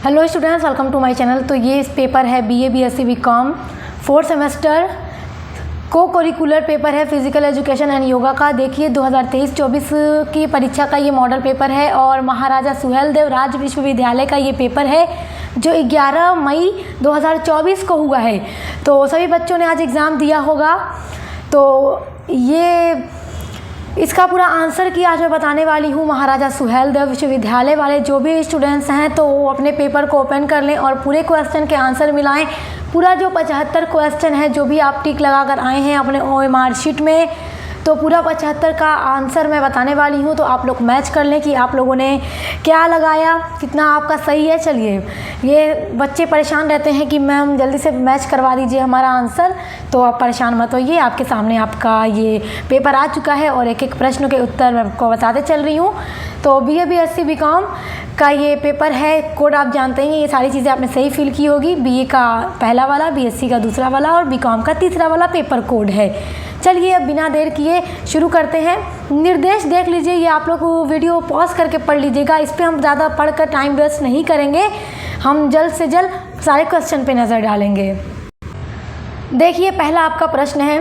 Hello students, welcome to my channel. तो ये this paper है BA BSc BCom 4th semester co-curricular paper है physical education and yoga का। देखिए 2023-24 की परीक्षा का ये मॉडल पेपर है और महाराजा सुहेलदेव राज्य विश्वविद्यालय का ये पेपर है जो 11 मई 2024 को हुआ है। तो सभी बच्चों ने आज एग्ज़ाम दिया होगा। तो ये इसका पूरा आंसर की आज मैं बताने वाली हूँ। महाराजा सुहेलदेव विश्वविद्यालय वाले जो भी स्टूडेंट्स हैं तो वो अपने पेपर को ओपन कर लें और पूरे क्वेश्चन के आंसर मिलाएं। पूरा जो 75 क्वेश्चन है जो भी आप टिक लगा कर आए हैं अपने OMR शीट में, तो पूरा 75 का आंसर मैं बताने वाली हूँ। तो आप लोग मैच कर लें कि आप लोगों ने क्या लगाया, कितना आपका सही है। चलिए, ये बच्चे परेशान रहते हैं कि मैम जल्दी से मैच करवा दीजिए हमारा आंसर, तो आप परेशान मत होइए। आपके सामने आपका ये पेपर आ चुका है और एक एक प्रश्न के उत्तर मैं आपको बताते चल रही हूँ। तो BA BSc बीकॉम का ये पेपर है। कोड आप जानते हैं, ये सारी चीज़ें आपने सही फिल की होगी। BA का पहला वाला, BSc का दूसरा वाला और बीकॉम का तीसरा वाला पेपर कोड है। चलिए अब बिना देर किए शुरू करते हैं। निर्देश देख लीजिए, ये आप लोग वीडियो पॉज करके पढ़ लीजिएगा। इस पर हम ज़्यादा पढ़कर टाइम वेस्ट नहीं करेंगे, हम जल्द से जल्द सारे क्वेश्चन पे नज़र डालेंगे। देखिए पहला आपका प्रश्न है,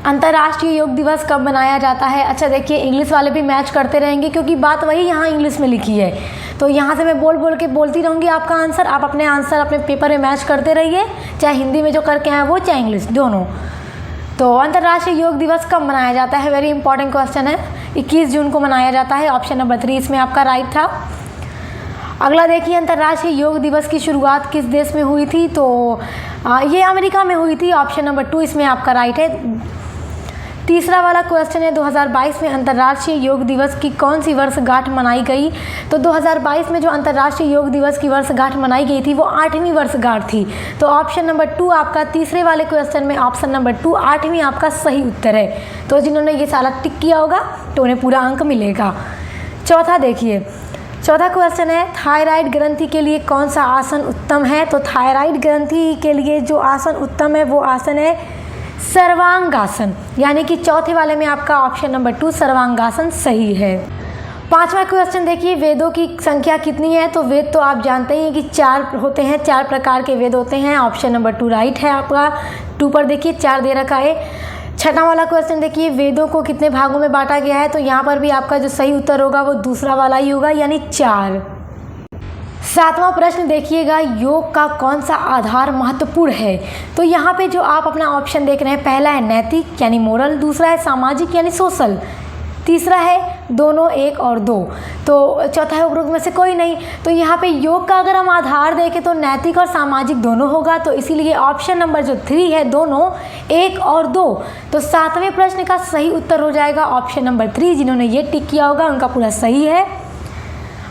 अंतर्राष्ट्रीय योग दिवस कब मनाया जाता है। अच्छा देखिए, इंग्लिश वाले भी मैच करते रहेंगे क्योंकि बात वही यहाँ इंग्लिश में लिखी है। तो यहाँ से मैं बोलती रहूँगी आपका आंसर, आप अपने आंसर अपने पेपर में मैच करते रहिए, चाहे हिंदी में जो करके आए वो, चाहे इंग्लिश, दोनों। तो अंतर्राष्ट्रीय योग दिवस कब मनाया जाता है, वेरी इंपॉर्टेंट क्वेश्चन है। 21 जून को मनाया जाता है। ऑप्शन नंबर 3 इसमें आपका राइट था। अगला देखिए, अंतर्राष्ट्रीय योग दिवस की शुरुआत किस देश में हुई थी। तो ये अमेरिका में हुई थी। ऑप्शन नंबर 2 इसमें आपका राइट है। तीसरा वाला क्वेश्चन है, 2022 में अंतर्राष्ट्रीय योग दिवस की कौन सी वर्षगांठ मनाई गई। तो 2022 में जो अंतर्राष्ट्रीय योग दिवस की वर्षगांठ मनाई गई थी वो 8वीं वर्षगांठ थी। तो ऑप्शन नंबर 2 आपका तीसरे वाले क्वेश्चन में ऑप्शन नंबर 2 8वीं आपका सही उत्तर है। तो जिन्होंने ये सारा टिक किया होगा तो उन्हें पूरा अंक मिलेगा। चौथा देखिए, चौथा क्वेश्चन है, थायराइड ग्रंथि के लिए कौन सा आसन उत्तम है। तो थायराइड ग्रंथि के लिए जो आसन उत्तम है वो आसन है सर्वांगासन, यानी कि चौथे वाले में आपका ऑप्शन नंबर 2 सर्वांगासन सही है। पांचवा क्वेश्चन देखिए, वेदों की संख्या कितनी है। तो वेद तो आप जानते ही हैं कि 4 होते हैं, 4 प्रकार के वेद होते हैं। ऑप्शन नंबर 2 राइट है आपका। 2 पर देखिए 4 दे रखा है। छठा वाला क्वेश्चन देखिए, वेदों को कितने भागों में बांटा गया है। तो यहाँ पर भी आपका जो सही उत्तर होगा वो दूसरा वाला ही होगा, यानी 4। सातवां प्रश्न देखिएगा, योग का कौन सा आधार महत्वपूर्ण है। तो यहाँ पे जो आप अपना ऑप्शन देख रहे हैं, पहला है नैतिक यानी मोरल, दूसरा है सामाजिक यानी सोशल, तीसरा है दोनों 1 और 2, तो चौथा है उपरोक्त में से कोई नहीं। तो यहाँ पे योग का अगर हम आधार देखें तो नैतिक और सामाजिक दोनों होगा। तो इसीलिए ऑप्शन नंबर जो 3 है, दोनों 1 और 2, तो 7वें प्रश्न का सही उत्तर हो जाएगा ऑप्शन नंबर 3। जिन्होंने ये टिक किया होगा उनका पूरा सही है।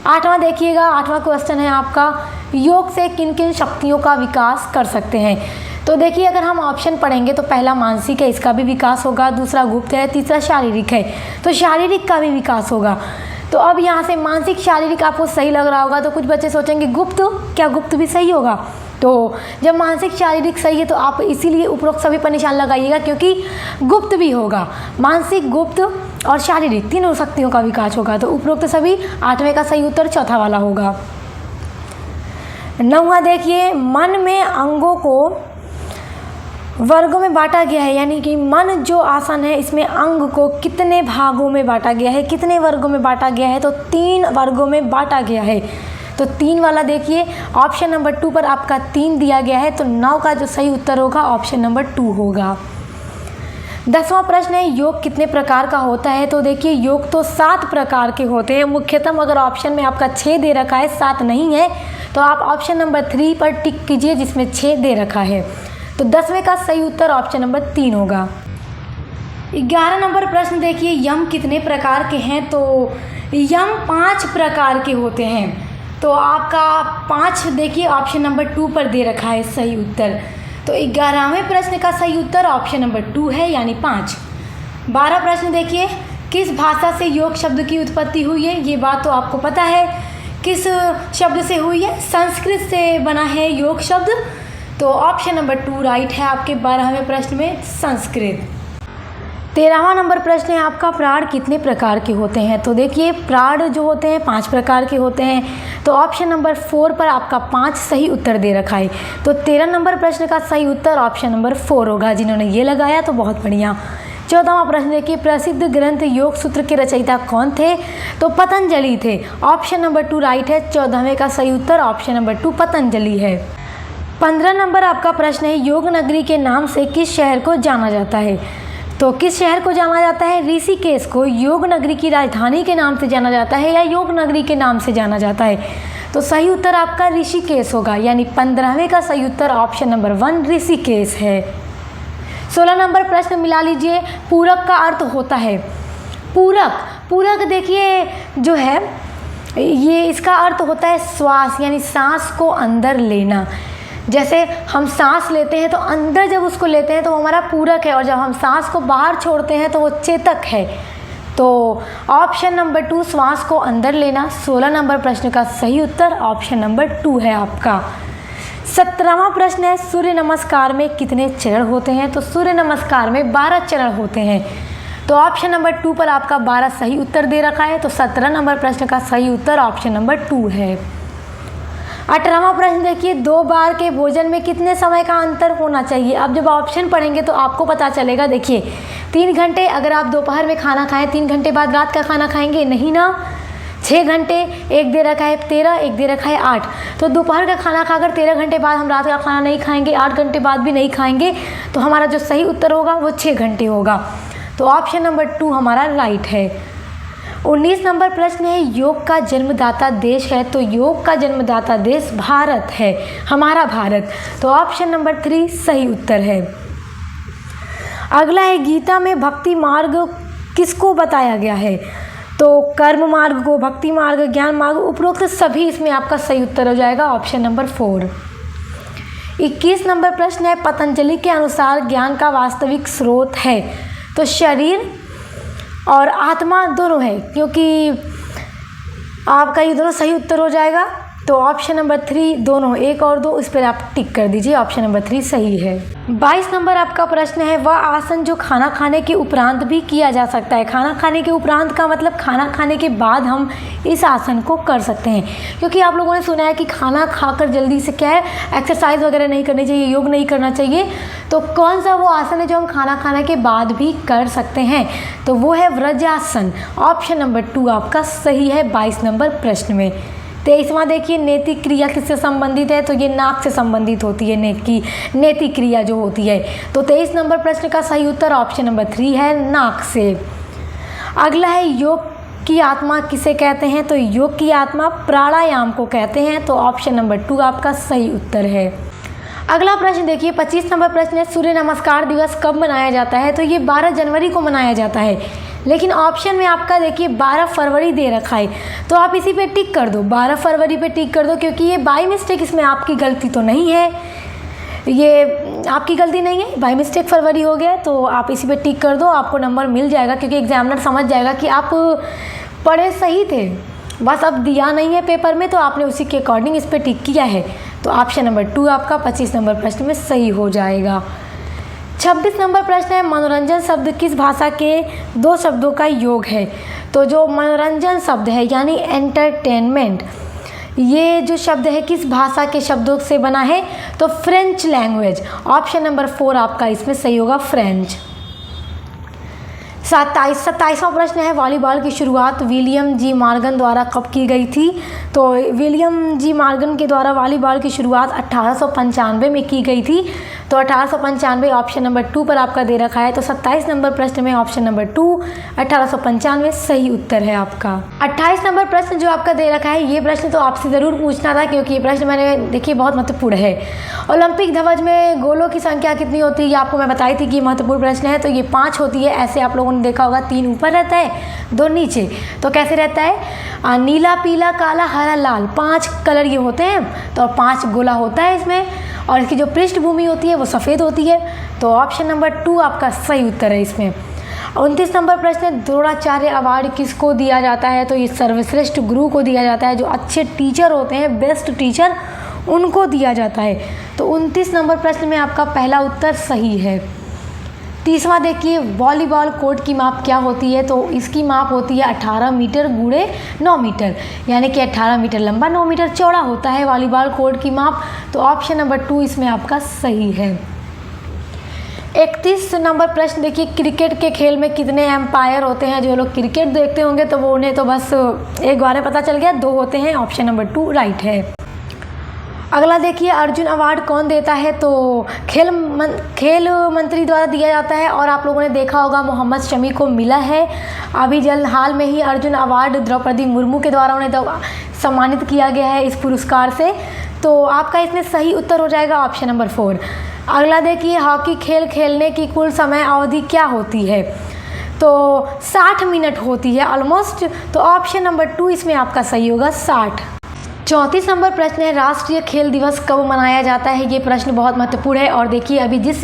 8वां देखिएगा, 8वां क्वेश्चन है आपका, योग से किन किन शक्तियों का विकास कर सकते हैं। तो देखिए अगर हम ऑप्शन पढ़ेंगे तो पहला मानसिक है, इसका भी विकास होगा, दूसरा गुप्त है, तीसरा शारीरिक है, तो शारीरिक का भी विकास होगा। तो अब यहाँ से मानसिक शारीरिक आपको सही लग रहा होगा तो कुछ बच्चे सोचेंगे गुप्त, क्या गुप्त भी सही होगा। तो जब मानसिक शारीरिक सही है तो आप इसीलिए उपरोक्त सभी पर निशान लगाइएगा क्योंकि गुप्त भी होगा। मानसिक, गुप्त और शारीरिक तीनों शक्तियों का विकास होगा। तो उपरोक्त सभी 8वें का सही उत्तर चौथा वाला होगा। 9वां देखिए, मन में अंगों को वर्गों में बांटा गया है, यानी कि मन जो आसन है इसमें अंग को कितने भागों में बांटा गया है, कितने वर्गों में बांटा गया है। तो 3 वर्गों में बांटा गया है। तो 3 वाला देखिए ऑप्शन नंबर 2 पर आपका 3 दिया गया है। तो 9 का जो सही उत्तर होगा ऑप्शन नंबर 2 होगा। 10वां प्रश्न है, योग कितने प्रकार का होता है। तो देखिए योग तो 7 प्रकार के होते हैं मुख्यतम। अगर ऑप्शन में आपका 6 दे रखा है, 7 नहीं है, तो आप ऑप्शन नंबर 3 पर टिक कीजिए जिसमें 6 दे रखा है। तो 10वें का सही उत्तर ऑप्शन नंबर 3 होगा। 11 नंबर प्रश्न देखिए, यम कितने प्रकार के हैं। तो यम 5 प्रकार के होते हैं। तो आपका 5 देखिए ऑप्शन नंबर 2 पर दे रखा है सही उत्तर। तो 11वें प्रश्न का सही उत्तर ऑप्शन नंबर 2 है, यानी 5। 12 प्रश्न देखिए, किस भाषा से योग शब्द की उत्पत्ति हुई है। ये बात तो आपको पता है, किस शब्द से हुई है, संस्कृत से बना है योग शब्द। तो ऑप्शन नंबर 2 राइट है आपके 12वें प्रश्न में, संस्कृत। 13वां नंबर प्रश्न है आपका, प्राण कितने प्रकार के होते हैं? तो देखिए प्राण जो होते हैं 5 प्रकार के होते हैं। तो ऑप्शन नंबर 4 पर आपका 5 सही उत्तर दे रखा है। तो 13 नंबर प्रश्न का सही उत्तर ऑप्शन नंबर 4 होगा। जिन्होंने ये लगाया तो बहुत बढ़िया। 14वां प्रश्न देखिए, प्रसिद्ध ग्रंथ योग सूत्र के रचयिता कौन थे? तो पतंजलि थे। ऑप्शन नंबर 2 राइट है। 14वें का सही उत्तर ऑप्शन नंबर 2 पतंजलि है। 15 नंबर आपका प्रश्न है, योग नगरी के नाम से किस शहर को जाना जाता है? तो किस शहर को जाना जाता है? ऋषिकेश को योग नगरी की राजधानी के नाम से जाना जाता है या योग नगरी के नाम से जाना जाता है? तो सही उत्तर आपका ऋषिकेश होगा, यानी 15वें का सही उत्तर ऑप्शन नंबर 1 ऋषिकेश है। 16 नंबर प्रश्न मिला लीजिए, पूरक का अर्थ होता है। पूरक देखिए जो है ये इसका अर्थ होता है श्वास, यानी सांस को अंदर लेना। जैसे हम सांस लेते हैं तो अंदर जब उसको लेते हैं तो वो हमारा पूरक है, और जब हम सांस को बाहर छोड़ते हैं तो वो चेतक है। तो ऑप्शन नंबर 2 श्वास को अंदर लेना 16 नंबर प्रश्न का सही उत्तर ऑप्शन नंबर 2 है आपका। 17वां प्रश्न है, सूर्य नमस्कार में कितने चरण होते हैं? तो सूर्य नमस्कार में 12 चरण होते हैं। तो ऑप्शन नंबर 2 पर आपका 12 सही उत्तर दे रखा है। तो 17 नंबर प्रश्न का सही उत्तर ऑप्शन नंबर 2 है। 18वां प्रश्न देखिए, 2 बार के भोजन में कितने समय का अंतर होना चाहिए? अब जब ऑप्शन पढ़ेंगे तो आपको पता चलेगा। देखिए 3 घंटे अगर आप दोपहर में खाना खाएं, 3 घंटे बाद रात का खाना खाएंगे नहीं ना। 6 घंटे, एक दे रखा है 13, एक दे रखा है 8। तो दोपहर का खाना खाकर 13 घंटे बाद हम रात का खाना नहीं खाएंगे, 8 घंटे बाद भी नहीं खाएंगे। तो हमारा जो सही उत्तर होगा वो 6 घंटे होगा। तो ऑप्शन नंबर 2 हमारा राइट है। 19 नंबर प्रश्न है, योग का जन्मदाता देश है? तो योग का जन्मदाता देश भारत है, हमारा भारत। तो ऑप्शन नंबर 3 सही उत्तर है। अगला है, गीता में भक्ति मार्ग किसको बताया गया है? तो कर्म मार्ग को, भक्ति मार्ग, ज्ञान मार्ग, उपरोक्त सभी इसमें आपका सही उत्तर हो जाएगा ऑप्शन नंबर 4। 21 नंबर प्रश्न है, पतंजलि के अनुसार ज्ञान का वास्तविक स्रोत है? तो शरीर और आत्मा दोनों है, क्योंकि आपका ये दोनों सही उत्तर हो जाएगा। तो ऑप्शन नंबर 3 दोनों, 1 और 2 इस पर आप टिक कर दीजिए, ऑप्शन नंबर 3 सही है। 22 नंबर आपका प्रश्न है, वह आसन जो खाना खाने के उपरांत भी किया जा सकता है? खाना खाने के उपरांत का मतलब खाना खाने के बाद हम इस आसन को कर सकते हैं, क्योंकि आप लोगों ने सुना है कि खाना खाकर जल्दी से क्या है एक्सरसाइज वगैरह नहीं करनी चाहिए, योग नहीं करना चाहिए। तो कौन सा वो आसन है जो हम खाना खाने के बाद भी कर सकते हैं? तो वो है वज्रासन, ऑप्शन नंबर 2 आपका सही है 22 नंबर प्रश्न में। 23वां देखिए, नेति क्रिया किससे संबंधित है? तो ये नाक से संबंधित होती है, नेति क्रिया जो होती है। तो 23 नंबर प्रश्न का सही उत्तर ऑप्शन नंबर 3 है, नाक से। अगला है, योग की आत्मा किसे कहते हैं? तो योग की आत्मा प्राणायाम को कहते हैं। तो ऑप्शन नंबर 2 आपका सही उत्तर है। अगला प्रश्न देखिए, 25 नंबर प्रश्न है, सूर्य नमस्कार दिवस कब मनाया जाता है? तो ये 12 जनवरी को मनाया जाता है, लेकिन ऑप्शन में आपका देखिए 12 फरवरी दे रखा है। तो आप इसी पे टिक कर दो, 12 फरवरी पे टिक कर दो, क्योंकि ये बाय मिस्टेक, इसमें आपकी गलती तो नहीं है, ये आपकी गलती नहीं है, बाय मिस्टेक फरवरी हो गया। तो आप इसी पे टिक कर दो, आपको नंबर मिल जाएगा, क्योंकि एग्जामिनर समझ जाएगा कि आप पढ़े सही थे, बस अब दिया नहीं है पेपर में तो आपने उसी के अकॉर्डिंग इस पर टिक किया है। तो ऑप्शन नंबर 2 आपका 25 नंबर प्रश्न में सही हो जाएगा। 26 नंबर प्रश्न है, मनोरंजन शब्द किस भाषा के 2 शब्दों का योग है? तो जो मनोरंजन शब्द है यानी एंटरटेनमेंट, ये जो शब्द है किस भाषा के शब्दों से बना है? तो फ्रेंच लैंग्वेज, ऑप्शन नंबर 4 आपका इसमें सही होगा, फ्रेंच। 27वां प्रश्न है, वॉलीबॉल की शुरुआत विलियम जी मॉर्गन द्वारा कब की गई थी? तो विलियम जी मॉर्गन के द्वारा वॉलीबॉल की शुरुआत 1895 में की गई थी। तो 1895 ऑप्शन नंबर 2 पर आपका दे रखा है। तो 27 नंबर प्रश्न में ऑप्शन नंबर 2 1895 सही उत्तर है आपका। 28 नंबर प्रश्न जो आपका दे रखा है, ये प्रश्न तो आपसे ज़रूर पूछना था, क्योंकि ये प्रश्न मैंने देखिए बहुत महत्वपूर्ण है। ओलंपिक ध्वज में गोलों की संख्या कितनी होती है? ये आपको मैं बताई थी कि महत्वपूर्ण प्रश्न है। तो ये 5 होती है। ऐसे आप लोगों ने देखा होगा, 3 ऊपर रहता है, 2 नीचे। तो कैसे रहता है? नीला, पीला, काला, हरा, लाल, 5 कलर ये होते हैं। तो 5 गोला होता है इसमें, और इसकी जो पृष्ठभूमि होती है वो सफ़ेद होती है। तो ऑप्शन नंबर 2 आपका सही उत्तर है इसमें। 29 नंबर प्रश्न है, द्रोणाचार्य अवार्ड किसको दिया जाता है? तो ये सर्वश्रेष्ठ गुरु को दिया जाता है। जो अच्छे टीचर होते हैं, बेस्ट टीचर, उनको दिया जाता है। तो 29 नंबर प्रश्न में आपका पहला उत्तर सही है। 30वां देखिए वॉलीबॉल कोर्ट की माप क्या होती है, तो इसकी माप होती है 18 मीटर गुणे 9 मीटर, यानी कि 18 मीटर लंबा 9 मीटर चौड़ा होता है वॉलीबॉल कोर्ट की माप। तो ऑप्शन नंबर 2 इसमें आपका सही है। 31 नंबर प्रश्न देखिए, क्रिकेट के खेल में कितने एम्पायर होते हैं? जो लोग क्रिकेट देखते होंगे तो वो उन्हें तो बस एक बार में पता चल गया, 2 होते हैं। ऑप्शन नंबर 2 राइट है। अगला देखिए, अर्जुन अवार्ड कौन देता है? तो खेल मंत्री द्वारा दिया जाता है और आप लोगों ने देखा होगा मोहम्मद शमी को मिला है। अभी हाल में ही अर्जुन अवार्ड द्रौपदी मुर्मू के द्वारा उन्हें सम्मानित किया गया है इस पुरस्कार से। तो आपका इसमें सही उत्तर हो जाएगा ऑप्शन नंबर 4। अगला देखिए, हॉकी खेल खेलने की कुल समय अवधि क्या होती है? तो 60 मिनट होती है ऑलमोस्ट। तो ऑप्शन नंबर 2 इसमें आपका सही होगा 60। 34 नंबर प्रश्न है, राष्ट्रीय खेल दिवस कब मनाया जाता है? ये प्रश्न बहुत महत्वपूर्ण है। और देखिए, अभी जिस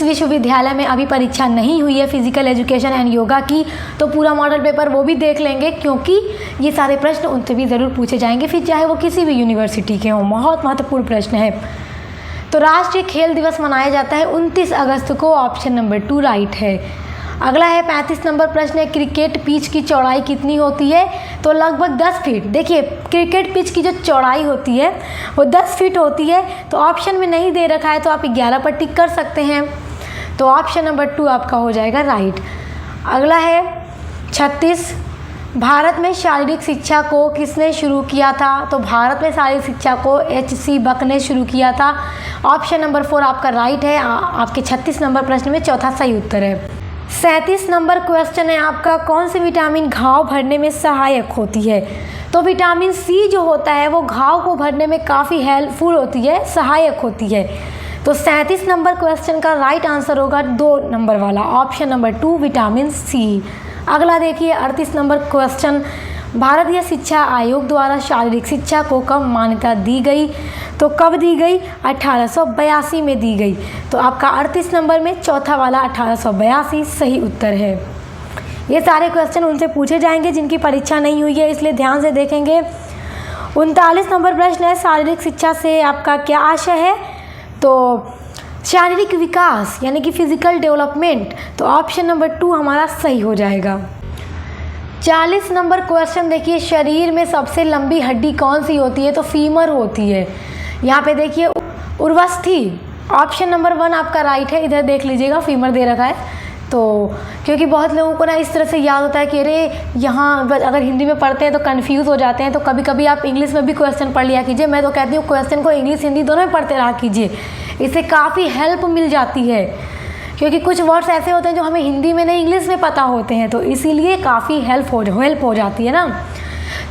विश्वविद्यालय में अभी परीक्षा नहीं हुई है फिजिकल एजुकेशन एंड योगा की, तो पूरा मॉडल पेपर वो भी देख लेंगे, क्योंकि ये सारे प्रश्न उनसे भी ज़रूर पूछे जाएंगे, फिर चाहे वो किसी भी यूनिवर्सिटी के हों। बहुत महत्वपूर्ण प्रश्न है। तो राष्ट्रीय खेल दिवस मनाया जाता है 29 अगस्त को। ऑप्शन नंबर 2 राइट है। अगला है 35 नंबर प्रश्न है, क्रिकेट पिच की चौड़ाई कितनी होती है? तो लगभग 10 फीट। देखिए, क्रिकेट पिच की जो चौड़ाई होती है वो 10 फीट होती है। तो ऑप्शन में नहीं दे रखा है तो आप 11 पर टिक कर सकते हैं। तो ऑप्शन नंबर 2 आपका हो जाएगा राइट। अगला है 36, भारत में शारीरिक शिक्षा को किसने शुरू किया था? तो भारत में शारीरिक शिक्षा को H.C. बक ने शुरू किया था। ऑप्शन नंबर 4 आपका राइट है। आपके 36 नंबर प्रश्न में चौथा सही उत्तर है। 37 नंबर क्वेश्चन है आपका, कौन सी विटामिन घाव भरने में सहायक होती है? तो विटामिन सी जो होता है वो घाव को भरने में काफ़ी हेल्पफुल होती है, सहायक होती है। तो 37 नंबर क्वेश्चन का राइट आंसर होगा 2 नंबर वाला, ऑप्शन नंबर 2 विटामिन सी। अगला देखिए 38 नंबर क्वेश्चन, भारतीय शिक्षा आयोग द्वारा शारीरिक शिक्षा को कब मान्यता दी गई? तो कब दी गई? 1882 में दी गई। तो आपका 38 नंबर में चौथा वाला 1882 सही उत्तर है। ये सारे क्वेश्चन उनसे पूछे जाएंगे जिनकी परीक्षा नहीं हुई है, इसलिए ध्यान से देखेंगे। 39 नंबर प्रश्न है, शारीरिक शिक्षा से आपका क्या आशय है? तो शारीरिक विकास यानी कि फिजिकल डेवलपमेंट। तो ऑप्शन नंबर 2 हमारा सही हो जाएगा। 40 नंबर क्वेश्चन देखिए, शरीर में सबसे लंबी हड्डी कौन सी होती है? तो फीमर होती है। यहाँ पे देखिए उर्वस्थी, ऑप्शन नंबर 1 आपका राइट है। इधर देख लीजिएगा, फीमर दे रखा है। तो क्योंकि बहुत लोगों को ना इस तरह से याद होता है कि अरे यहाँ अगर हिंदी में पढ़ते हैं तो कंफ्यूज हो जाते हैं, तो कभी कभी आप इंग्लिश में भी क्वेश्चन पढ़ लिया कीजिए। मैं तो कहती हूँ क्वेश्चन को इंग्लिश हिंदी दोनों में पढ़ते रहा कीजिए, इससे काफ़ी हेल्प मिल जाती है। क्योंकि कुछ वर्ड्स ऐसे होते हैं जो हमें हिंदी में नहीं इंग्लिश में पता होते हैं, तो इसीलिए काफ़ी हेल्प हो जाती है ना।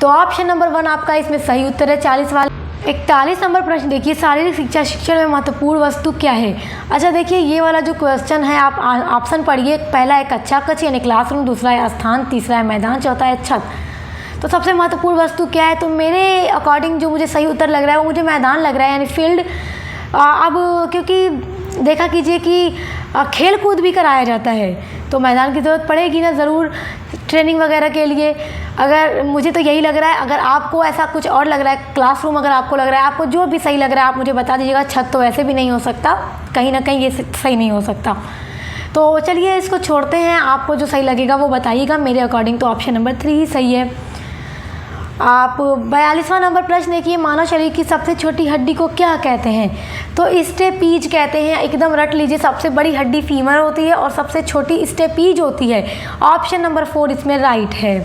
तो ऑप्शन नंबर 1 आपका इसमें सही उत्तर है 40 वाला। 41 नंबर प्रश्न देखिए, शारीरिक शिक्षा शिक्षण में महत्वपूर्ण वस्तु क्या है? अच्छा देखिए, ये वाला जो क्वेश्चन है आप ऑप्शन पढ़िए। पहला है कक्षा कक्ष यानी क्लासरूम, दूसरा है स्थान, तीसरा है मैदान, चौथा है छत। तो सबसे महत्वपूर्ण वस्तु क्या है? तो मेरे अकॉर्डिंग जो मुझे सही उत्तर लग रहा है वो मुझे मैदान लग रहा है, यानी फील्ड। अब क्योंकि देखा कीजिए कि खेल कूद भी कराया जाता है, तो मैदान की ज़रूरत पड़ेगी ना ज़रूर ट्रेनिंग वगैरह के लिए। अगर मुझे तो यही लग रहा है, अगर आपको ऐसा कुछ और लग रहा है, क्लासरूम अगर आपको लग रहा है, आपको जो भी सही लग रहा है आप मुझे बता दीजिएगा। छत तो वैसे भी नहीं हो सकता, कहीं ना कहीं ये सही नहीं हो सकता। तो चलिए इसको छोड़ते हैं, आपको जो सही लगेगा वो बताइएगा। मेरे अकॉर्डिंग तो ऑप्शन नंबर 3 ही सही है। आप 42वां नंबर प्रश्न देखिए, मानव शरीर की सबसे छोटी हड्डी को क्या कहते हैं? तो स्टेपीज कहते हैं। एकदम रट लीजिए, सबसे बड़ी हड्डी फीमर होती है और सबसे छोटी स्टेपीज होती है। ऑप्शन नंबर 4 इसमें राइट है।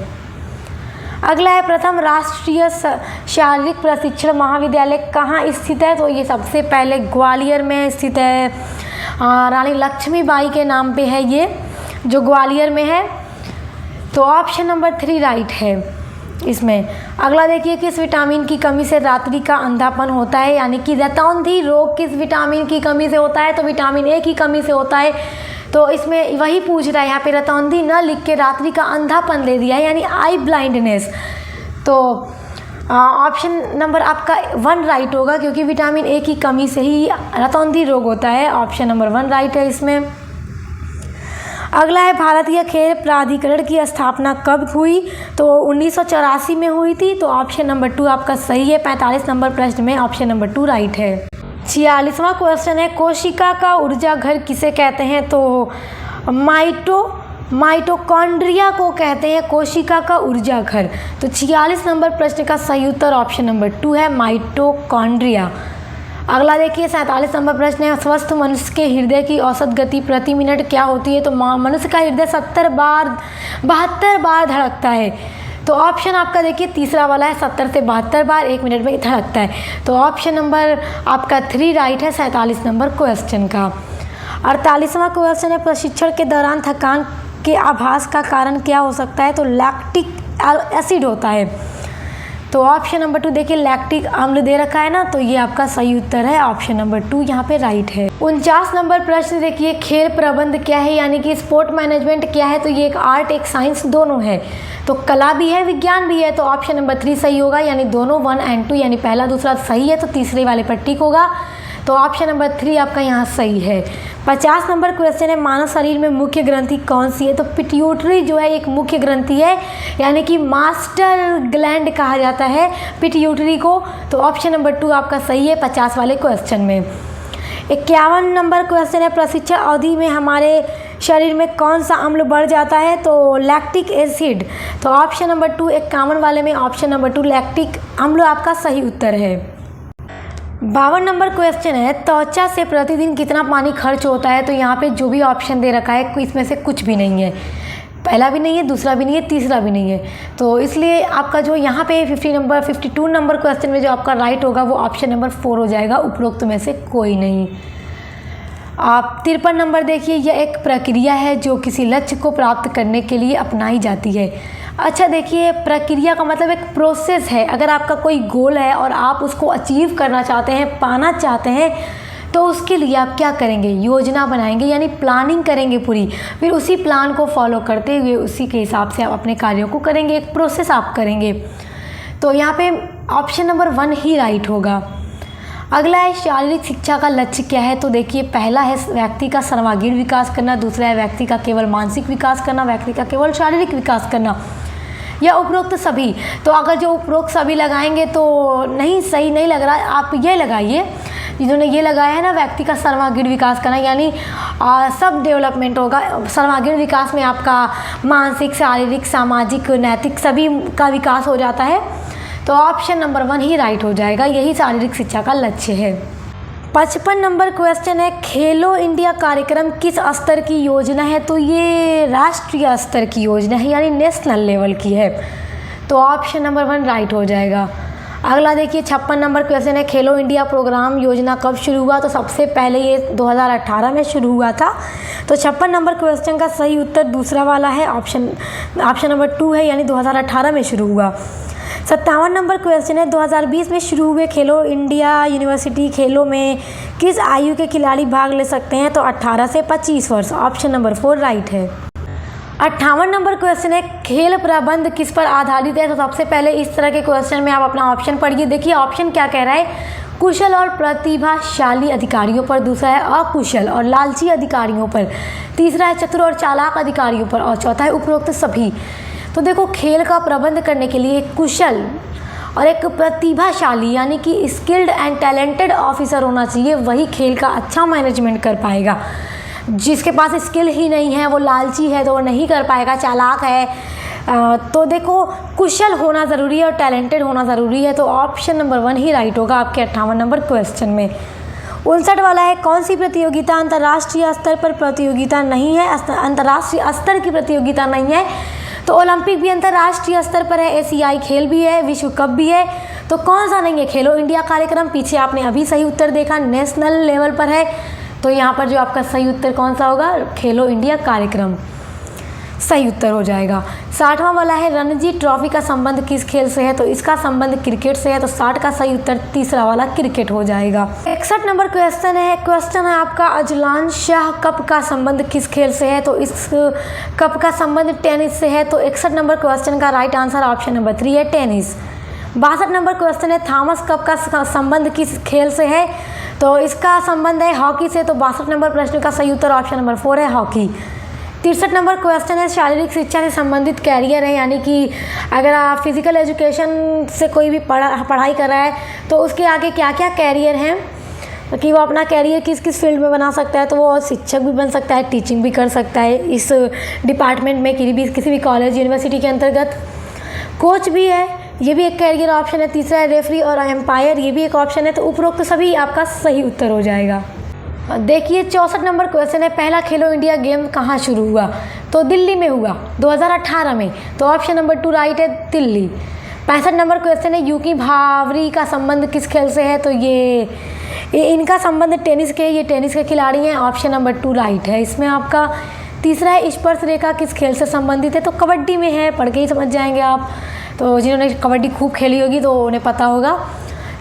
अगला है, प्रथम राष्ट्रीय शारीरिक प्रशिक्षण महाविद्यालय कहाँ स्थित है? तो ये सबसे पहले ग्वालियर में स्थित है। रानी लक्ष्मीबाई के नाम पे है ये, जो ग्वालियर में है। तो ऑप्शन नंबर 3 राइट है इसमें। अगला देखिए, किस विटामिन की कमी से रात्रि का अंधापन होता है? यानी कि रतौंधी रोग किस विटामिन की कमी से होता है? तो विटामिन ए की कमी से होता है। तो इसमें वही पूछ रहा है, यहाँ पे रतौंधी न लिख के रात्रि का अंधापन ले दिया है, यानी आई ब्लाइंडनेस। तो ऑप्शन नंबर आपका 1 राइट होगा, क्योंकि विटामिन ए की कमी से ही रतौंधी रोग होता है। ऑप्शन नंबर 1 राइट है इसमें। अगला है, भारतीय खेल प्राधिकरण की स्थापना कब हुई? तो 1984 में हुई थी। तो ऑप्शन नंबर 2 आपका सही है। 45 नंबर प्रश्न में ऑप्शन नंबर 2 राइट है। 46वां क्वेश्चन है, कोशिका का ऊर्जा घर किसे कहते हैं? तो माइटोकॉन्ड्रिया को कहते हैं कोशिका का ऊर्जा घर। तो 46 नंबर प्रश्न का सही उत्तर ऑप्शन नंबर 2 है, माइटोकॉन्ड्रिया। अगला देखिए 47 नंबर प्रश्न है, स्वस्थ मनुष्य के हृदय की औसत गति प्रति मिनट क्या होती है? तो मनुष्य का हृदय 72 बार धड़कता है। तो ऑप्शन आपका देखिए तीसरा वाला है, 70 से 72 बार 1 मिनट में धड़कता है। तो ऑप्शन नंबर आपका 3 राइट है 47 नंबर क्वेश्चन का। 48वां क्वेश्चन है, प्रशिक्षण के दौरान थकान के आभास का कारण क्या हो सकता है? तो लैक्टिक एसिड होता है। तो ऑप्शन नंबर 2 देखिए लैक्टिक अम्ल दे रखा है ना, तो ये आपका सही उत्तर है, ऑप्शन नंबर 2 यहाँ पे राइट है। 49 नंबर प्रश्न देखिए, खेल प्रबंध क्या है, यानी कि स्पोर्ट मैनेजमेंट क्या है? तो ये एक आर्ट एक साइंस दोनों है, तो कला भी है विज्ञान भी है। तो ऑप्शन नंबर 3 सही होगा, यानी दोनों 1 और 2 यानी पहला दूसरा सही है, तो तीसरे वाले पर टिक होगा। तो ऑप्शन नंबर 3 आपका यहाँ सही है। 50 नंबर क्वेश्चन है, मानव शरीर में मुख्य ग्रंथि कौन सी है? तो पिट्यूटरी जो है एक मुख्य ग्रंथि है, यानी कि मास्टर ग्लैंड कहा जाता है पिट्यूटरी को। तो ऑप्शन नंबर 2 आपका सही है 50 वाले क्वेश्चन में। 51 नंबर क्वेश्चन है, प्रशिक्षण अवधि में हमारे शरीर में कौन सा अम्ल बढ़ जाता है? तो लैक्टिक एसिड। तो ऑप्शन नंबर 2 51 वाले में ऑप्शन नंबर 2 लैक्टिक अम्ल आपका सही उत्तर है। 52 नंबर क्वेश्चन है, त्वचा से प्रतिदिन कितना पानी खर्च होता है? तो यहाँ पे जो भी ऑप्शन दे रखा है इसमें से कुछ भी नहीं है, पहला भी नहीं है, दूसरा भी नहीं है, तीसरा भी नहीं है। तो इसलिए आपका जो यहाँ पे 52 नंबर क्वेश्चन में जो आपका राइट होगा वो ऑप्शन नंबर 4 हो जाएगा, उपरोक्त में से कोई नहीं। आप 53 नंबर देखिए, यह एक प्रक्रिया है जो किसी लक्ष्य को प्राप्त करने के लिए अपनाई जाती है। अच्छा देखिए, प्रक्रिया का मतलब एक प्रोसेस है। अगर आपका कोई गोल है और आप उसको अचीव करना चाहते हैं, पाना चाहते हैं, तो उसके लिए आप क्या करेंगे? योजना बनाएंगे, यानी प्लानिंग करेंगे पूरी, फिर उसी प्लान को फॉलो करते हुए उसी के हिसाब से आप अपने कार्यों को करेंगे, एक प्रोसेस आप करेंगे। तो यहाँ पे ऑप्शन नंबर 1 ही राइट होगा। अगला है, शारीरिक शिक्षा का लक्ष्य क्या है? तो देखिए पहला है व्यक्ति का सर्वांगीण विकास करना, दूसरा है व्यक्ति का केवल मानसिक विकास करना, व्यक्ति का केवल शारीरिक विकास करना, या उपरोक्त सभी। तो अगर जो उपरोक्त सभी लगाएंगे तो नहीं, सही नहीं लग रहा है, आप ये लगाइए जिन्होंने ये लगाया है ना, व्यक्ति का सर्वांगीण विकास करना, यानी सब डेवलपमेंट होगा। सर्वांगीण विकास में आपका मानसिक, शारीरिक, सामाजिक, नैतिक सभी का विकास हो जाता है। तो ऑप्शन नंबर 1 ही राइट हो जाएगा, यही शारीरिक शिक्षा का लक्ष्य है। 55 नंबर क्वेश्चन है, खेलो इंडिया कार्यक्रम किस स्तर की योजना है? तो ये राष्ट्रीय स्तर की योजना है, यानी नेशनल लेवल की है। तो ऑप्शन नंबर 1 राइट हो जाएगा। अगला देखिए 56 नंबर क्वेश्चन है, खेलो इंडिया प्रोग्राम योजना कब शुरू हुआ? तो सबसे पहले ये 2018 में शुरू हुआ था। तो 56 नंबर क्वेश्चन का सही उत्तर दूसरा वाला है, ऑप्शन नंबर 2 है, यानी 2018 में शुरू हुआ। 57 नंबर क्वेश्चन है, 2020 में शुरू हुए खेलो इंडिया यूनिवर्सिटी खेलों में किस आयु के खिलाड़ी भाग ले सकते हैं? तो 18 से 25 वर्ष, ऑप्शन नंबर 4 राइट है। 58 नंबर क्वेश्चन है, खेल प्रबंध किस पर आधारित है? तो सबसे पहले इस तरह के क्वेश्चन में आप अपना ऑप्शन पढ़िए। देखिए ऑप्शन क्या कह रहा है, कुशल और प्रतिभाशाली अधिकारियों पर, दूसरा है अकुशल और लालची अधिकारियों पर, तीसरा है चतुर और चालाक अधिकारियों पर, और चौथा है उपरोक्त सभी। तो देखो, खेल का प्रबंध करने के लिए एक कुशल और एक प्रतिभाशाली यानी कि स्किल्ड एंड टैलेंटेड ऑफिसर होना चाहिए, वही खेल का अच्छा मैनेजमेंट कर पाएगा। जिसके पास स्किल ही नहीं है, वो लालची है, तो वो नहीं कर पाएगा, चालाक है। तो देखो, कुशल होना ज़रूरी है और टैलेंटेड होना ज़रूरी है। तो ऑप्शन नंबर 1 ही राइट होगा आपके 58 नंबर क्वेश्चन में। 59 वाला है, कौन सी प्रतियोगिता अंतर्राष्ट्रीय स्तर पर प्रतियोगिता नहीं है? अंतर्राष्ट्रीय स्तर की प्रतियोगिता नहीं है, तो ओलंपिक भी अंतर्राष्ट्रीय स्तर पर है, एशियाई खेल भी है, विश्व कप भी है। तो कौन सा नहीं है? खेलो इंडिया कार्यक्रम, पीछे आपने अभी सही उत्तर देखा, नेशनल लेवल पर है। तो यहाँ पर जो आपका सही उत्तर कौन सा होगा? खेलो इंडिया कार्यक्रम सही उत्तर हो जाएगा। 60वां वाला है, रणजी ट्रॉफी का संबंध किस खेल से है? तो इसका संबंध क्रिकेट से है, तो 60 का सही उत्तर तीसरा वाला क्रिकेट हो जाएगा। 61 नंबर क्वेश्चन है आपका, अजलान शाह कप का संबंध किस खेल से है? तो इस कप का संबंध टेनिस से है। तो 61 नंबर क्वेश्चन का राइट आंसर ऑप्शन नंबर 3 है, टेनिस। 62 नंबर क्वेश्चन है, थॉमस कप का संबंध किस खेल से है? तो इसका संबंध है हॉकी से। तो 62 नंबर प्रश्न का सही उत्तर ऑप्शन नंबर 4 है, हॉकी। 63 नंबर क्वेश्चन है, शारीरिक शिक्षा से संबंधित कैरियर है, यानी कि अगर आप फिजिकल एजुकेशन से कोई भी पढ़ाई कर रहा है तो उसके आगे क्या क्या कैरियर हैं कि वो अपना कैरियर किस किस फील्ड में बना सकता है। तो वो शिक्षक भी बन सकता है, टीचिंग भी कर सकता है इस डिपार्टमेंट में, किसी भी कॉलेज यूनिवर्सिटी के अंतर्गत। कोच भी है, ये भी एक कैरियर ऑप्शन है। तीसरा है रेफरी और एम्पायर, ये भी एक ऑप्शन है। तो उपरोक्त सभी आपका सही उत्तर हो जाएगा। देखिए 64 नंबर क्वेश्चन है, पहला खेलो इंडिया गेम कहाँ शुरू हुआ? तो दिल्ली में हुआ 2018 में। तो ऑप्शन नंबर 2 राइट है, दिल्ली। 65 नंबर क्वेश्चन है, यूकी भावरी का संबंध किस खेल से है? तो ये इनका संबंध टेनिस के, ये टेनिस के खिलाड़ी हैं। ऑप्शन नंबर 2 राइट है इसमें आपका। तीसरा है स्पर्श रेखा किस खेल से संबंधित है? तो कबड्डी में है, पढ़ के ही समझ जाएंगे आप। तो जिन्होंने कबड्डी खूब खेली होगी तो उन्हें पता होगा।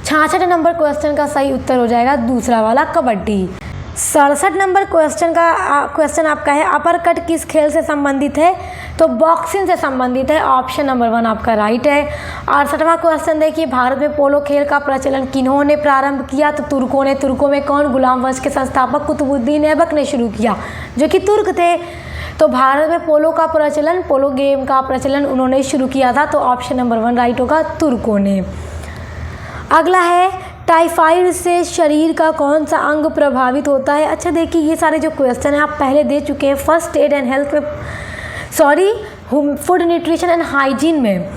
66 नंबर क्वेश्चन का सही उत्तर हो जाएगा दूसरा वाला, कबड्डी। 67 नंबर क्वेश्चन आपका है, अपर कट किस खेल से संबंधित है? तो बॉक्सिंग से संबंधित है। ऑप्शन नंबर 1 आपका राइट है। 68वां क्वेश्चन देखिए, भारत में पोलो खेल का प्रचलन किन्होंने प्रारंभ किया? तो तुर्कों ने। तुर्कों में कौन? गुलाम वंश के संस्थापक कुतुबुद्दीन ऐबक ने शुरू किया, जो कि तुर्क थे। तो भारत में पोलो गेम का प्रचलन उन्होंने शुरू किया था। तो ऑप्शन नंबर 1 राइट होगा, तुर्कों ने। अगला है, टाइफाइड से शरीर का कौन सा अंग प्रभावित होता है? अच्छा देखिए, ये सारे जो क्वेश्चन हैं आप पहले दे चुके हैं फर्स्ट एड एंड हेल्थ में, फूड न्यूट्रिशन एंड हाइजीन में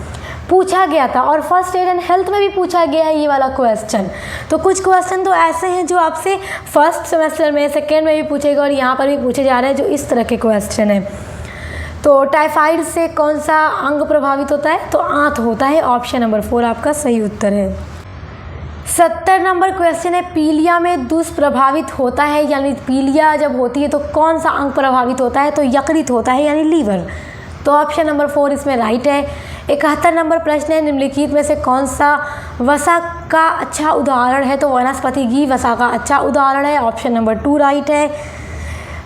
पूछा गया था, और फर्स्ट एड एंड हेल्थ में भी पूछा गया है ये वाला क्वेश्चन। तो कुछ क्वेश्चन तो ऐसे हैं जो आपसे फर्स्ट सेमेस्टर में, सेकेंड में भी पूछेगा, और यहाँ पर भी पूछे जा रहे हैं जो इस तरह के क्वेश्चन हैं। तो टाइफाइड से कौन सा अंग प्रभावित होता है? तो आंत होता है। ऑप्शन नंबर 4 आपका सही उत्तर है। 70 नंबर क्वेश्चन है, पीलिया में दुष्प्रभावित होता है, यानी पीलिया जब होती है तो कौन सा अंग प्रभावित होता है? तो यकृत होता है, यानी लीवर। तो ऑप्शन नंबर 4 इसमें राइट है। 71 नंबर प्रश्न है, निम्नलिखित में से कौन सा वसा का अच्छा उदाहरण है? तो वनस्पति घी वसा का अच्छा उदाहरण है। ऑप्शन नंबर 2 राइट है।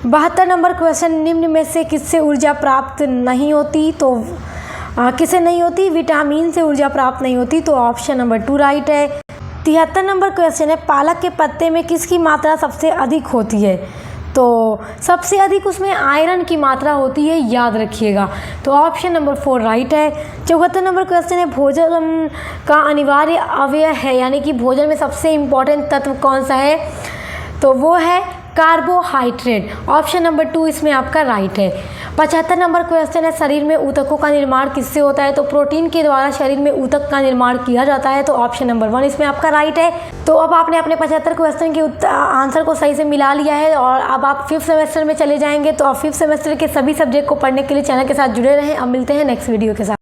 72 नंबर क्वेश्चन, निम्न में से किससे ऊर्जा प्राप्त नहीं होती? तो किससे नहीं होती? विटामिन से ऊर्जा प्राप्त नहीं होती। तो ऑप्शन नंबर 2 राइट है। 73 नंबर क्वेश्चन है, पालक के पत्ते में किसकी मात्रा सबसे अधिक होती है? तो सबसे अधिक उसमें आयरन की मात्रा होती है, याद रखिएगा। तो ऑप्शन नंबर 4 राइट है। 74 नंबर क्वेश्चन है, भोजन का अनिवार्य अवयव है, यानी कि भोजन में सबसे इम्पोर्टेंट तत्व कौन सा है? तो वो है कार्बोहाइड्रेट। ऑप्शन नंबर 2 इसमें आपका राइट है। 75 नंबर क्वेश्चन है, शरीर में ऊतकों का निर्माण किससे होता है? तो प्रोटीन के द्वारा शरीर में ऊतक का निर्माण किया जाता है। तो ऑप्शन नंबर 1 इसमें आपका राइट है। तो अब आपने अपने 75 क्वेश्चन के आंसर को सही से मिला लिया है, और अब आप 5th सेमेस्टर में चले जाएंगे। तो आप 5th सेमेस्टर के सभी सब्जेक्ट को पढ़ने के लिए चैनल के साथ जुड़े रहें। अब मिलते हैं नेक्स्ट वीडियो के साथ।